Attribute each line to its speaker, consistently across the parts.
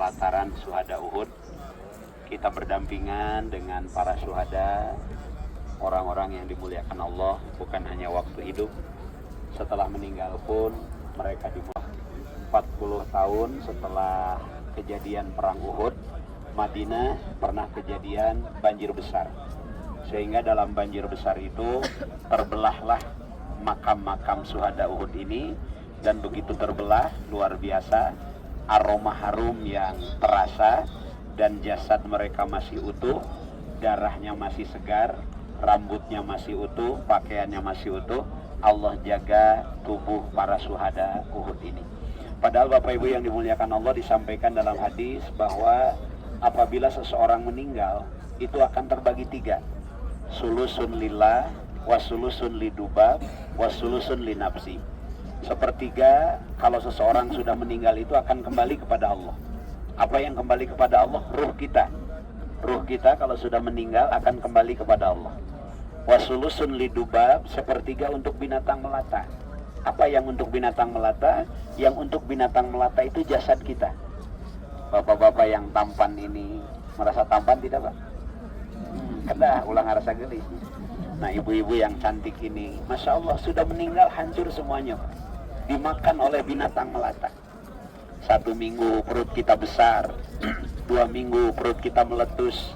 Speaker 1: pelataran syuhada Uhud. Kita berdampingan dengan para syuhada, orang-orang yang dimuliakan Allah, bukan hanya waktu hidup, setelah meninggal pun mereka dimuliakan. 40 tahun setelah kejadian perang Uhud, Madinah pernah kejadian banjir besar. Sehingga dalam banjir besar itu terbelahlah makam-makam syuhada Uhud ini, dan begitu terbelah luar biasa, aroma harum yang terasa, dan jasad mereka masih utuh, darahnya masih segar, rambutnya masih utuh, pakaiannya masih utuh. Allah jaga tubuh para syuhada Uhud ini. Padahal Bapak Ibu yang dimuliakan Allah, disampaikan dalam hadis bahwa apabila seseorang meninggal itu akan terbagi 3. Sulusun lillah, wasulusun lidubab, wasulusun linafsi. Sepertiga kalau seseorang sudah meninggal itu akan kembali kepada Allah. Apa yang kembali kepada Allah? Ruh kita. Ruh kita kalau sudah meninggal akan kembali kepada Allah. Wasulusun lidubab, sepertiga untuk binatang melata. Apa yang untuk binatang melata? Yang untuk binatang melata itu jasad kita. Bapak-bapak yang tampan ini merasa tampan tidak, Pak? Kedah ulang rasa geli. Nah, ibu-ibu yang cantik ini, Masya Allah, sudah meninggal hancur semuanya, Pak. Dimakan oleh binatang melata. 1 minggu perut kita besar, 2 minggu perut kita meletus,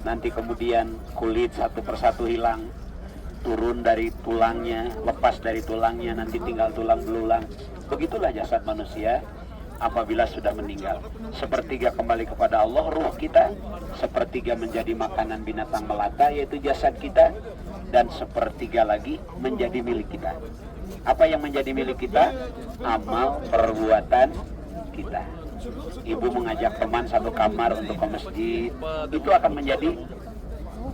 Speaker 1: nanti kemudian kulit satu persatu hilang, turun dari tulangnya, lepas dari tulangnya, nanti tinggal tulang belulang. Begitulah jasad manusia apabila sudah meninggal. Sepertiga kembali kepada Allah, ruh kita. Sepertiga menjadi makanan binatang melata, yaitu jasad kita. Dan sepertiga lagi menjadi milik kita. Apa yang menjadi milik kita? Amal perbuatan kita. Ibu mengajak teman satu kamar untuk ke masjid, itu akan menjadi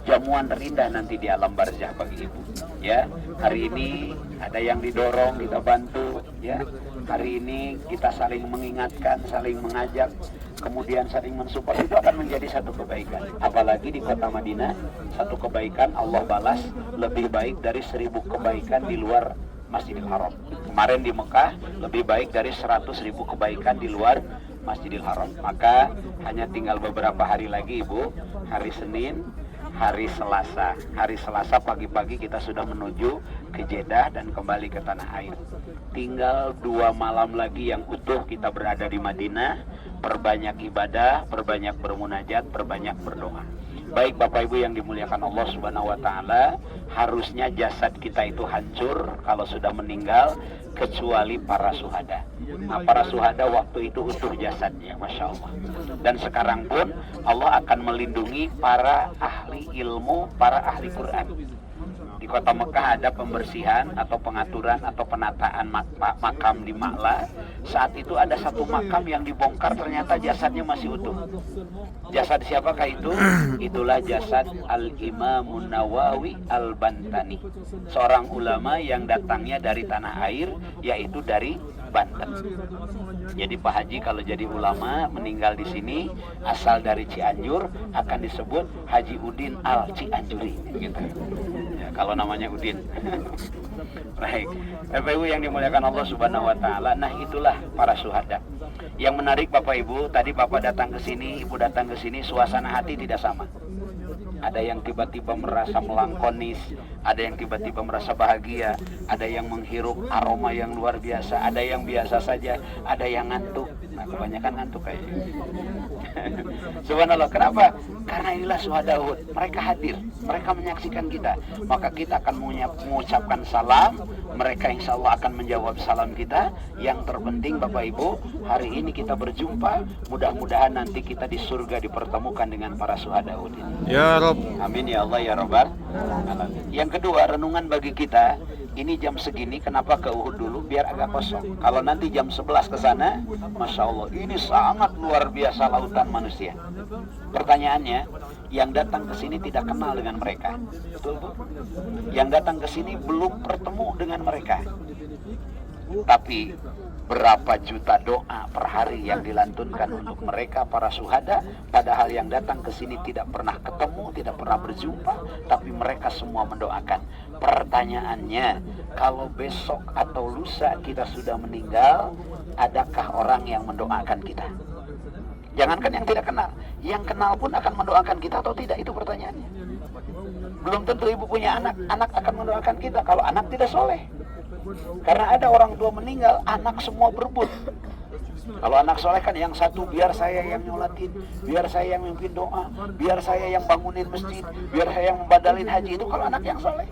Speaker 1: jamuan terindah nanti di alam barzah bagi ibu. Ya, hari ini ada yang didorong, kita bantu. Ya, hari ini kita saling mengingatkan, saling mengajak, kemudian saling mensupport, itu akan menjadi satu kebaikan. Apalagi di kota Madinah, satu kebaikan Allah balas lebih baik dari 1000 kebaikan di luar Masjidil Haram. Kemarin di Mekah lebih baik dari 100.000 kebaikan di luar Masjidil Haram. Maka hanya tinggal beberapa hari lagi, Ibu. Hari Senin, hari Selasa. Hari Selasa pagi-pagi kita sudah menuju ke Jeddah dan kembali ke tanah air. Tinggal 2 malam lagi yang utuh kita berada di Madinah. Perbanyak ibadah, perbanyak bermunajat, perbanyak berdoa. Baik Bapak Ibu yang dimuliakan Allah Subhanahu wa taala, harusnya jasad kita itu hancur kalau sudah meninggal, kecuali para syuhada. Nah, para syuhada waktu itu utuh jasadnya, Masya Allah. Dan sekarang pun Allah akan melindungi para ahli ilmu, para ahli Quran. Di kota Mekah ada pembersihan atau pengaturan atau penataan makam di Ma'la. Saat itu ada satu makam yang dibongkar, ternyata jasadnya masih utuh. Jasad siapakah itu? Itulah jasad Al-Imamun Nawawi Al-Bantani, seorang ulama yang datangnya dari tanah air, yaitu dari Banten. Jadi Pak Haji kalau jadi ulama meninggal di sini, asal dari Cianjur, akan disebut Haji Udin Al-Cianjuri gitu. Ya, kalau namanya Udin. Baik, Bapak Ibu yang dimuliakan Allah Subhanahu wa taala, nah itulah para syuhada. Yang menarik Bapak Ibu, tadi Bapak datang ke sini, Ibu datang ke sini, suasana hati tidak sama. Ada yang tiba-tiba merasa melankonis, ada yang tiba-tiba merasa bahagia, ada yang menghirup aroma yang luar biasa, ada yang biasa saja, ada yang ngantuk. Nah, kebanyakan ngantuk kayaknya. Subhanallah, kenapa? Karena inilah syuhada Uhud. Mereka hadir, mereka menyaksikan kita. Maka kita akan mengucapkan salam, mereka insya Allah akan menjawab salam kita. Yang terpenting Bapak Ibu, hari ini kita berjumpa, mudah-mudahan nanti kita di surga dipertemukan dengan para syuhada Uhud ini.
Speaker 2: Ya Rob.
Speaker 1: Amin ya Allah ya Rabbal alamin. Yang kedua, renungan bagi kita. Ini jam segini, kenapa ke Uhud dulu? Biar agak kosong. Kalau nanti jam 11 ke sana, Masya Allah, ini sangat luar biasa lautan manusia. Pertanyaannya, yang datang ke sini tidak kenal dengan mereka. Betul, Bu? Yang datang ke sini belum bertemu dengan mereka. Tapi berapa juta doa per hari yang dilantunkan untuk mereka para syuhada, padahal yang datang ke sini tidak pernah ketemu, tidak pernah berjumpa, tapi mereka semua mendoakan. Pertanyaannya, kalau besok atau lusa kita sudah meninggal, adakah orang yang mendoakan kita? Jangankan yang tidak kenal, yang kenal pun akan mendoakan kita atau tidak, itu pertanyaannya. Belum tentu ibu punya anak, anak akan mendoakan kita kalau anak tidak soleh. Karena ada orang tua meninggal, anak semua berebut. Kalau anak soleh kan yang satu biar saya yang nyolatin, biar saya yang mimpin doa, biar saya yang bangunin masjid, biar saya yang membadalin haji. Itu kalau anak yang soleh.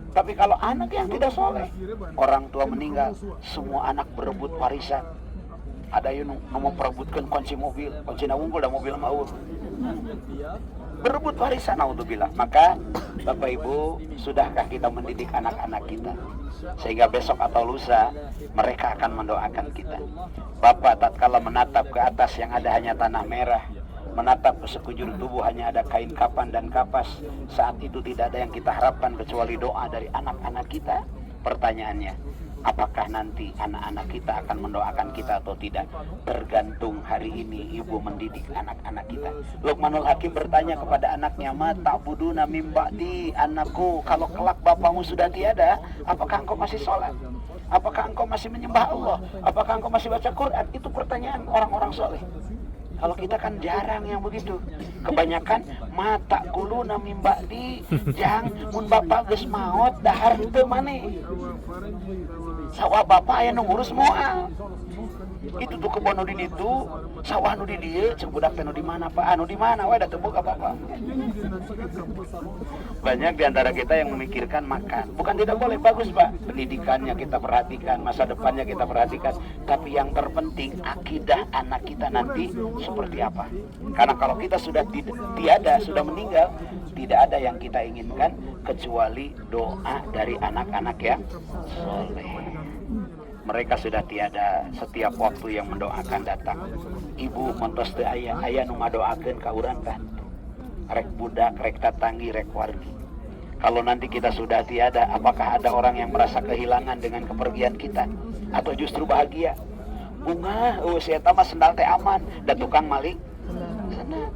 Speaker 1: Tapi kalau anak yang tidak soleh, orang tua meninggal, semua anak berebut warisan. Ada yang mau perebutkan kunci mobil, kunci nawungkul dan mobil mau berebut warisan, naudzubillah. Maka Bapak Ibu, sudahkah kita mendidik anak-anak kita sehingga besok atau lusa mereka akan mendoakan kita? Bapak tatkala menatap ke atas yang ada hanya tanah merah, menatap ke sekujur tubuh hanya ada kain kapan dan kapas, saat itu tidak ada yang kita harapkan kecuali doa dari anak-anak kita. Pertanyaannya, apakah nanti anak-anak kita akan mendoakan kita atau tidak? Tergantung hari ini ibu mendidik anak-anak kita. Luqmanul Hakim bertanya kepada anaknya, "Ma ta'buduna min ba'di?" Anakku, kalau kelak bapamu sudah tiada, apakah engkau masih sholat? Apakah engkau masih menyembah Allah? Apakah engkau masih baca Quran? Itu pertanyaan orang-orang soleh. Kalau kita kan jarang yang begitu. Kebanyakan mata kuluna mim ba'di, jang mun bapak geus maot dahar teu maneh. Sawah bapak aya nu ngurus moal. Itu tuh kebon nu di ditu, sawah nu di dieu, ceuk budak teh nu di mana Pak? Anu di mana we da teu boga bapak. Banyak di antara kita yang memikirkan makan. Bukan tidak boleh, bagus Pak. Pendidikannya kita perhatikan, masa depannya kita perhatikan. Tapi yang terpenting akidah anak kita nanti seperti apa. Karena kalau kita sudah tiada, sudah meninggal, tidak ada yang kita inginkan kecuali doa dari anak-anak yang soleh. Mereka sudah tiada, setiap waktu yang mendoakan datang. Ibu montos teu aya nu ngadoakeun ka urang kan. Rek budak, rek tatanggi, rek wargi. Kalau nanti kita sudah tiada, apakah ada orang yang merasa kehilangan dengan kepergian kita? Atau justru bahagia? Bunga, si eta mah sendal teh aman, dan tukang maling sana.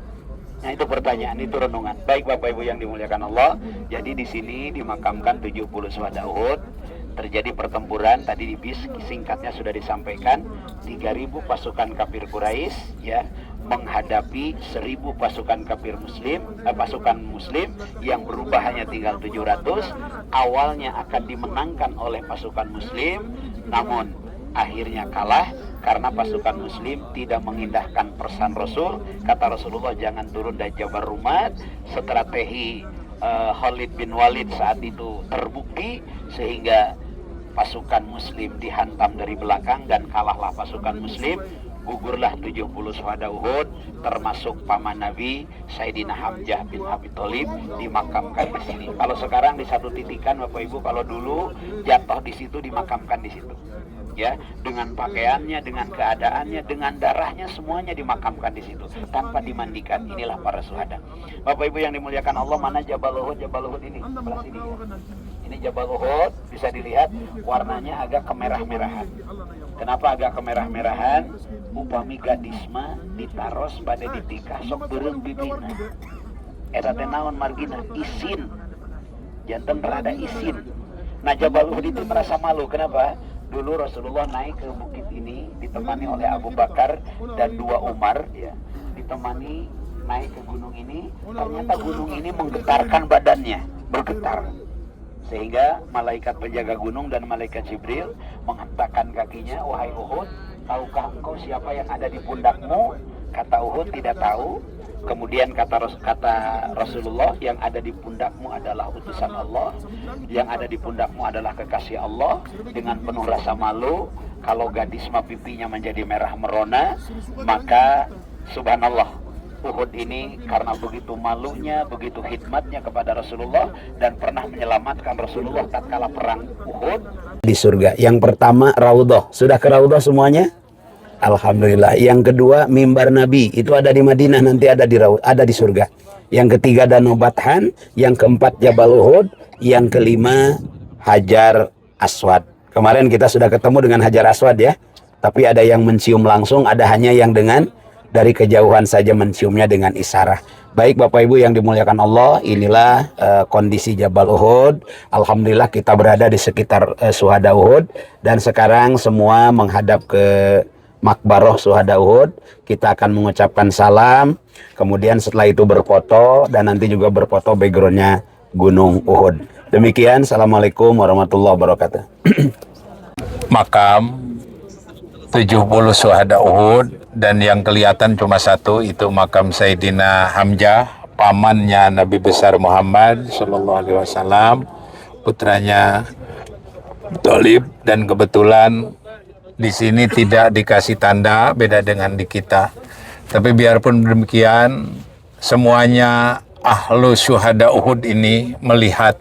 Speaker 1: Nah itu pertanyaan, itu renungan. Baik Bapak Ibu yang dimuliakan Allah, jadi di sini dimakamkan 70 syuhada Uhud. Terjadi pertempuran, tadi di bis singkatnya sudah disampaikan, 3.000 pasukan kafir Quraisy ya menghadapi 1.000 pasukan kafir pasukan muslim yang berubah hanya tinggal 700. Awalnya akan dimenangkan oleh pasukan muslim, namun akhirnya kalah karena pasukan muslim tidak mengindahkan pesan Rasul. Kata Rasulullah, jangan turun dari Jabal Rumat. Strategi Khalid bin Walid saat itu terbukti sehingga pasukan muslim dihantam dari belakang dan kalahlah pasukan muslim. Gugurlah 70 syuhada Uhud, termasuk paman Nabi Sayyidina Hamzah bin Abi Thalib dimakamkan di sini. Kalau sekarang di satu titikan Bapak Ibu, kalau dulu jatuh di situ dimakamkan di situ. Ya, dengan pakaiannya, dengan keadaannya, dengan darahnya, semuanya dimakamkan di situ tanpa dimandikan. Inilah para syuhada. Bapak Ibu yang dimuliakan Allah, mana Jabal Uhud? Jabal Uhud ini sebelah sini ya. Ini Jabal Uhud, bisa dilihat warnanya agak kemerah-merahan. Kenapa agak kemerah-merahan? Upami gadisma ditaros pada ditikah sok beureung bibina. Eta teh naon margina? Isin. Janten rada isin. Nah Jabal Uhud itu merasa malu. Kenapa? Dulu Rasulullah naik ke bukit ini ditemani oleh Abu Bakar dan 2 Umar ya. Ditemani naik ke gunung ini, ternyata gunung ini menggetarkan badannya, bergetar. Sehingga malaikat penjaga gunung dan malaikat Jibril menghentakkan kakinya, "Wahai Uhud, tahukah engkau siapa yang ada di pundakmu?" Kata Uhud, "Tidak tahu." Kemudian kata Rasulullah, "Yang ada di pundakmu adalah utusan Allah, yang ada di pundakmu adalah kekasih Allah." Dengan penuh rasa malu, kalau gadis mah pipinya menjadi merah merona, maka subhanallah, Uhud ini karena begitu malunya, begitu khidmatnya kepada Rasulullah dan pernah menyelamatkan Rasulullah tatkala perang Uhud di surga. Yang pertama Raudhah, sudah ke Raudhah semuanya? Alhamdulillah. Yang kedua mimbar Nabi, itu ada di Madinah, nanti ada di surga. Yang ketiga Danau Bathan, yang keempat Jabal Uhud, yang kelima Hajar Aswad. Kemarin kita sudah ketemu dengan Hajar Aswad ya. Tapi ada yang mencium langsung, ada hanya yang dengan dari kejauhan saja menciumnya dengan isyarat. Baik Bapak Ibu yang dimuliakan Allah, inilah kondisi Jabal Uhud. Alhamdulillah kita berada di sekitar syuhada Uhud dan sekarang semua menghadap ke Makbaroh Syuhada Uhud. Kita akan mengucapkan salam, kemudian setelah itu berfoto, dan nanti juga berfoto backgroundnya Gunung Uhud. Demikian, Assalamualaikum warahmatullahi wabarakatuh.
Speaker 2: Makam 70 Syuhada Uhud, dan yang kelihatan cuma satu, itu makam Sayyidina Hamzah, pamannya Nabi besar Muhammad sallallahu alaihi wasallam, putranya Thalib. Dan kebetulan di sini tidak dikasih tanda, beda dengan di kita. Tapi biarpun demikian, semuanya ahlu Syuhada Uhud ini melihat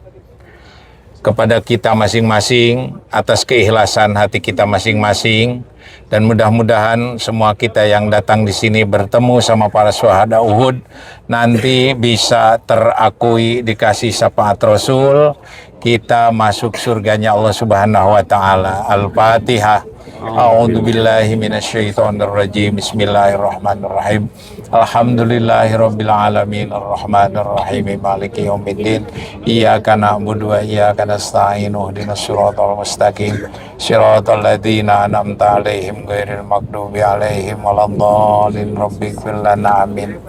Speaker 2: kepada kita masing-masing atas keikhlasan hati kita masing-masing, dan mudah-mudahan semua kita yang datang di sini bertemu sama para syuhada Uhud nanti bisa terakui, dikasih syafaat Rasul, kita masuk surganya Allah Subhanahu wa taala. Al-Fatihah. A'udzubillahi minasyaitonirrajim. Bismillahirrahmanirrahim. Alhamdulillahirabbil alamin arrahmanirrahim maliki yaumiddin. Iyyaka na'budu wa iyyaka nasta'in. Ihdinas siratal mustaqim. Siratal ladzina an'amta 'alaihim ghairil maghdubi 'alaihim waladdallin. Rabbighfir lana amin.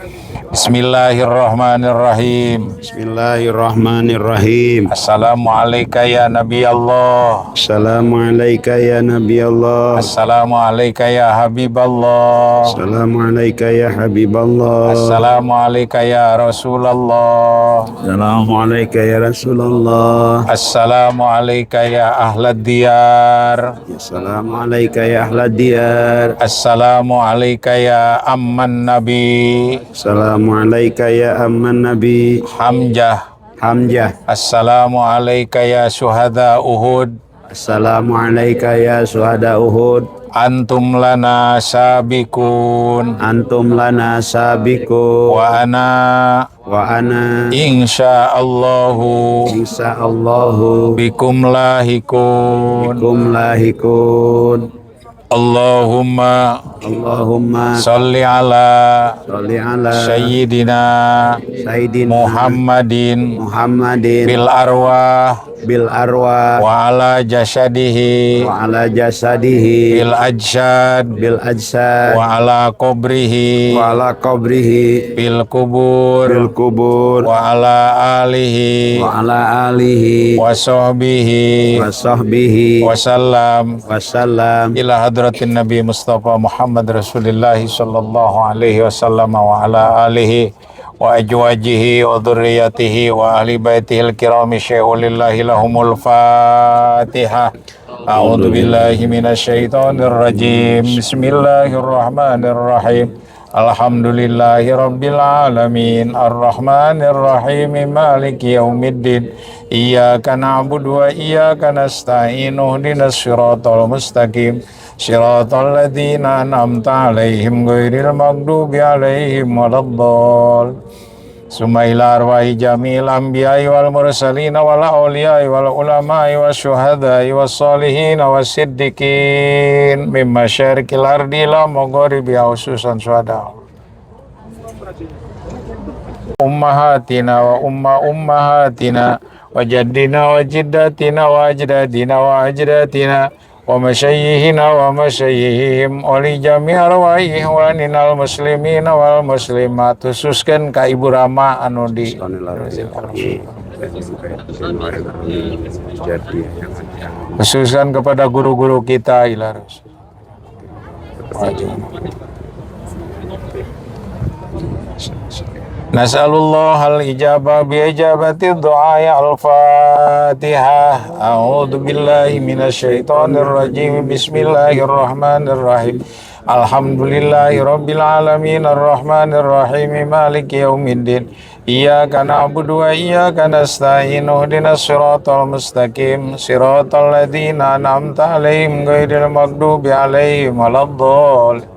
Speaker 2: Bismillahirrahmanirrahim.
Speaker 1: Bismillahirrahmanirrahim.
Speaker 2: Assalamualaikum ya Nabi Allah.
Speaker 1: Assalamualaikum ya Nabi Allah.
Speaker 2: Assalamualaikum ya Habib Allah.
Speaker 1: Assalamualaikum ya Habiballah.
Speaker 2: Assalamualaikum ya Rasulullah.
Speaker 1: Assalamualaikum ya Rasulullah.
Speaker 2: Assalamualaikum ya Ahlad Diyar.
Speaker 1: Assalamualaikum ya Ahlad Diyar.
Speaker 2: Assalamualaikum ya Amman Nabi.
Speaker 1: Assalamualaikum ya Amman Nabi
Speaker 2: Hamzah.
Speaker 1: Hamzah.
Speaker 2: Assalamualaikum ya Syuhada Uhud.
Speaker 1: Assalamualaikum ya Syuhada Uhud.
Speaker 2: Antum lana sabikun.
Speaker 1: Antum lana sabiqun.
Speaker 2: Wa ana insyaallahu bikum lahikun.
Speaker 1: Lahiqun.
Speaker 2: Allahumma salli ala Sayyidina Muhammadin bil arwah wa ala jasadihi bil ajsad wa ala qabrihi bil kubur wa ala alihi wa sahbihi wa sallam ila hadratin Nabi Mustafa Muhammad Rasulullah sallallahu alaihi wasallam wa ala alihi wa ajwajihi wa dhurriyyatihi wa ahli baitihil kirami syai'ulillahi lahumul Fatihah. A'udzu billahi minasyaitonir rajim. Bismillahirrahmanirrahim. Alhamdulillahi rabbil alamin arrahmanir rahim maliki yaumiddin. Iyyaka na'budu wa iyyaka nasta'in. Ihdinas siratal mustaqim. Siratal ladzina an'amta 'alaihim ghairil maghdubi 'alaihim waladdallin. Summa ila arwahi jamil anbiya'i wal mursalin wal awliya'i wal ulama'i wasyuhada'i wassalihin wassiddiqin mimma syarqil ardi ila magharibi khususan syuhada ummahatina wa ummahatina wa jaddina wa jiddatina wa ajdadina wa ajdatina wa masyayyihina wa masyayyihim wa li jami' arwahi ihwaninal muslimina wal muslimat. Khususkan ka Ibu Rama anu di khususkan kepada guru-guru kita ilarus. Nas'alullah al-ijabah bi-ijabati du'a al-Fatihah. A'udzu billahi minasyaitonir rajim. Bismillahirrahmanirrahim. Alhamdulillahi rabbil alamin arrahmanir rahim maliki yaumiddin. Iyyaka na'budu wa iyyaka nasta'in. Ihdinas siratal mustaqim. Siratal ladzina an'amta 'alaihim ghairil maghdubi 'alaihim waladdallin.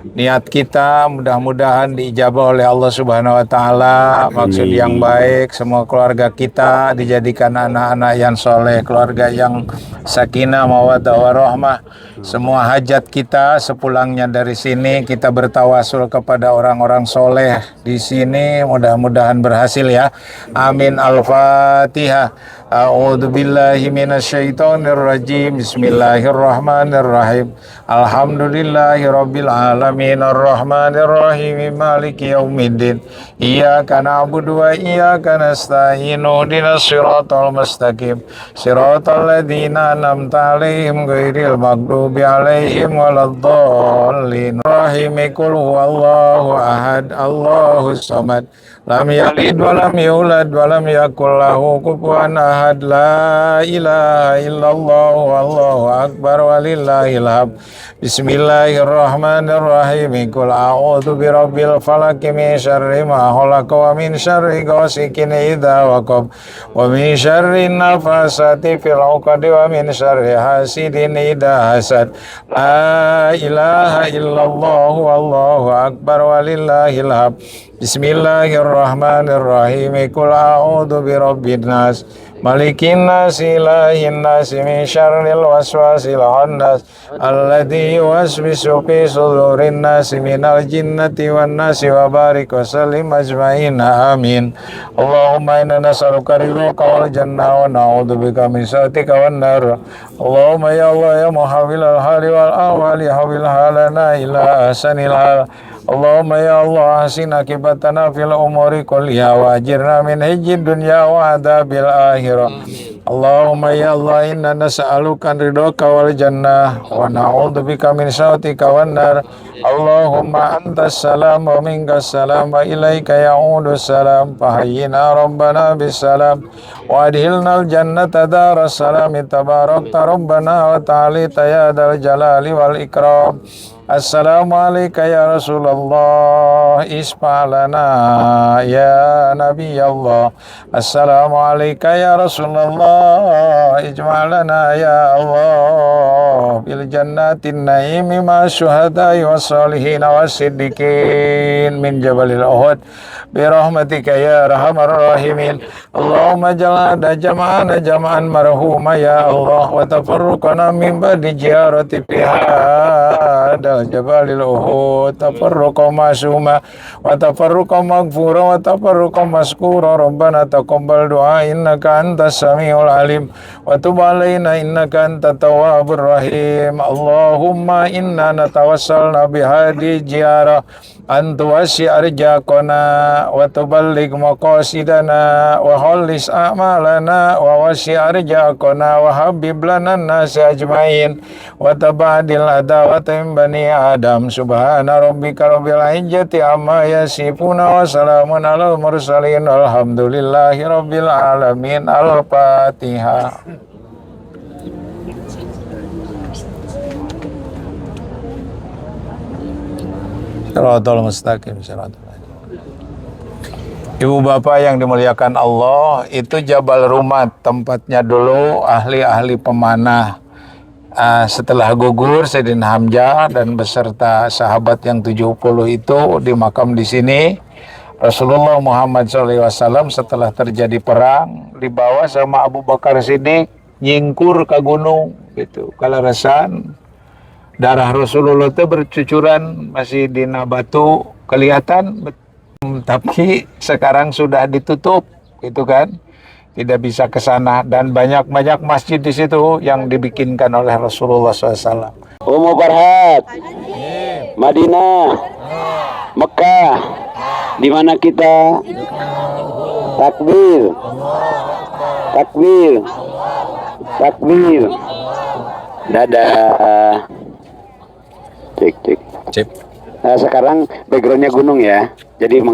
Speaker 2: Niat kita mudah-mudahan diijabah oleh Allah Subhanahu wa taala. Maksud yang baik, semua keluarga kita dijadikan anak-anak yang soleh, keluarga yang sakinah mawaddah warahmah. Semua hajat kita sepulangnya dari sini kita bertawasul kepada orang-orang soleh di sini, mudah-mudahan berhasil ya. Amin. Al-Fatihah. A'udzu billahi minasyaitonir rajim. Bismillahirrahmanirrahim. Alhamdulillahi rabbil alamin arrahmanir rahim maliki yaumiddin. Iyyaka na'budu wa iyyaka nasta'in. Ihdinas siratal mustaqim. Siratal ladzina an'amta 'alaihim ghairil maghdubi 'alaihim waladdallin. Rahimikul huwallahu ahad. Allahus samad. Lam yalid wa lam yulad wa lam yakul lahu kufuwan ahad. La ilaha illallah wallahu akbar walillahil hamd. Bismillahirrahmanirrahim. Qul a'udzu birabbil falaq min syarri ma khalaq wa min syarri ghasikin idza waqab wa min syarri nafasati fil 'uqad wa min syarri hasidin idza hasad. La ilaha illallah wallahu akbar walillahil hamd. Bismillahirrahmanirrahim. Qul a'udzu birabbin nas malikin nas ilahin nas min syarril waswasil khannas alladzi yuwaswisu fi sudurin nas minal jinnati wan nas wa barik wa sallim ajmain amin. Allahumma inna nas'aluka ridhaka wal jannah wa na'udzubika min sakhatika wan nar. Allahumma ya Allah ya muhawwilal hali wal ahwali hawwil halana ila ahsanil hal. Allahumma ya Allah ahsin akibatana fil umuri kulliha wa ajirna min hijjid dunya wa adabil akhirah. Allahumma ya Allah inna nas'aluka ridhaka wal jannah wa na'udzubika min sakhatika wan nar. Allahumma antas salam wa minkas salam wa ilaika ya'udus salam fahayyina rabbana bis salam wa adhilnal jannata daras salam tabarakta rabbana wa ta'alita ya dal jalali wal ikram. Assalamualaikum ya Rasulullah isfa'lana ya Nabi Allah. Assalamualaikum ya Rasulullah ijma'lana ya Allah bil jannatin naimi ma syuhada'i was salihin was siddiqin min jabalil uhud bi rahmatika ya arhamar rahimin. Allahumma jal'ana jama'ana jama'an marhuma ya Allah wa tafarruqana min ba'di ziyarati fiha jabalil uhud tafarruqa masuma wa tafarruqa maghfura wa tafarruqa maskura. Rabbana taqabbal du'a innaka antas samiul alim wa tub alaina innaka antat tawwabur rahim. Allahumma inna natawassalna bihadi ziyarah an tuwassi arjaqana wa tuballigh maqasidana wa khallis a'malana wa wasi arjaqana wa habib lana nas ajmain wa tabadil adawata min bani adam. Subhana rabbika rabbil izzati amma yasifuna wa salamun alal mursalin alhamdulillahi rabbil alamin. Al-Fatihah. Shiratal mustaqim. Ibu bapak yang dimuliakan Allah, itu Jabal Rumat, tempatnya dulu ahli-ahli pemanah. Setelah gugur Sayyidina Hamzah dan beserta sahabat yang 70 itu di makam di sini. Rasulullah Muhammad SAW setelah terjadi perang dibawa sama Abu Bakar Siddiq nyingkur ke gunung gitu. Kalarasan darah Rasulullah itu bercucuran masih di batu kelihatan, tapi sekarang sudah ditutup gitu kan. Tidak bisa ke sana dan banyak masjid di situ yang dibikinkan oleh Rasulullah SAW.
Speaker 1: Ummu Farhat, Madinah, Mekah, di mana kita? Takbir, takbir, takbir. Dadah. Cek.
Speaker 2: Cip.
Speaker 1: Nah, sekarang backgroundnya gunung ya, jadi